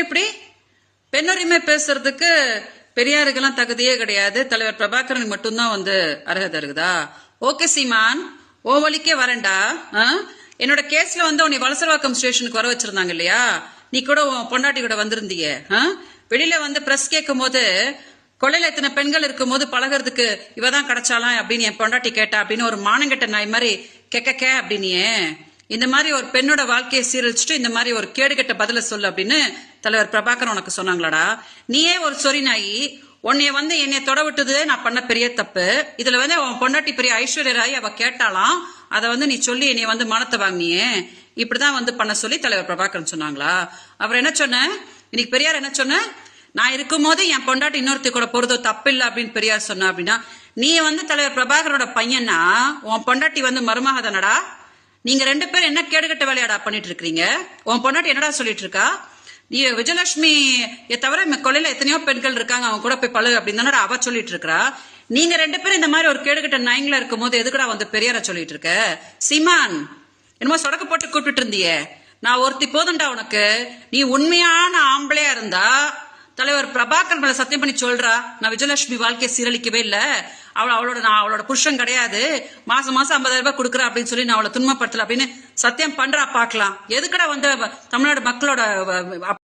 எப்படி பெண்ணுரிமை பேசுறதுக்கு பெரியாருக்கெல்லாம் தகுதியே கிடையாது, தலைவர் பிரபாகரன் மட்டும்தான் அர்ஹதை இருக்குதா? ஓகே சீமான், ஓ வழிக்கே வரேன்டா. என்னோட கேஸ்ல உன்னை வலசரவாக்கம் ஸ்டேஷனுக்கு வர வச்சிருந்தாங்க இல்லையா? நீ கூட பொண்டாட்டி கூட வந்திருந்தீங்க. வெளியில பிரஸ் கேட்கும் போது கொள்ளையில இத்தனை பெண்கள் இருக்கும் போது பழகிறதுக்கு இவதான் கிடைச்சாலாம் அப்படின்னு என் பொண்டாட்டி கேட்டா அப்படின்னு ஒரு மானங்கெட்ட நாய் மாதிரி கே அப்படின்னு இந்த மாதிரி ஒரு பெண்ணோட வாழ்க்கையை சீரழிச்சுட்டு இந்த மாதிரி ஒரு கேடுகெட்ட பதில சொல்லு அப்படின்னு தலைவர் பிரபாகரன் உனக்கு சொன்னாங்களாடா? நீயே ஒரு சொறி நாயி, உன்னைய என்னைய தொட விட்டது நான் பண்ண பெரிய தப்பு. இதுல உன் பொண்டாட்டி பெரிய ஐஸ்வர்ய ராய் அவ கேட்டாலாம், அதை நீ சொல்லி என்னைய மானத்தை வாங்கினியே, இப்படிதான் பண்ண சொல்லி தலைவர் பிரபாகரன் சொன்னாங்களா? அவர் என்ன சொன்ன இன்னைக்கு பெரியார் என்ன சொன்ன? நான் இருக்கும் போது என் பொண்டாட்டி இன்னொருத்தி கூட போறதோ தப்பு இல்லை அப்படின்னு பெரியார் சொன்ன அப்படின்னா, நீ தலைவர் பிரபாகரோட பையனா, உன் பொண்டாட்டி மருமக தானடா? நீங்க ரெண்டு பேரும் என்ன கேடுகட்ட வேலையாடா பண்ணிட்டு இருக்கீங்க? உன் பொண்டாட்டி என்னடா சொல்லிட்டு இருக்கா? நீ விஜயலட்சுமி தவிர கொள்ளையில எத்தனையோ பெண்கள் இருக்காங்க, அவங்க கூட போய் பழகு அப்படின்னு தானடா அவ சொல்லிட்டு இருக்கா. நீங்க ரெண்டு பேரும் இந்த மாதிரி ஒரு கேடுகட்ட நாயங்களா இருக்கும் போது எதுக்குடா பெரியார சொல்லிட்டு இருக்க? சீமான், என்னமோ சொடக்க போட்டு கூப்பிட்டு இருந்தியே, நான் ஒருத்தி போதும்டா உனக்கு. நீ உண்மையான ஆம்பளையா இருந்தா தலைவர் பிரபாகர் மேல சத்தியம் பண்ணி சொல்றா, நான் விஜயலட்சுமி வாழ்க்கையை சீரழிக்கவே இல்ல, அவளோட புருஷன் கிடையாது, மாசம் 50,000 ரூபாய் கொடுக்குறா அப்படின்னு சொல்லி நான் அவளை துன்பப்படுத்தல அப்படின்னு சத்தியம் பண்றா பாக்கலாம். எதுக்கடா தமிழ்நாடு மக்களோட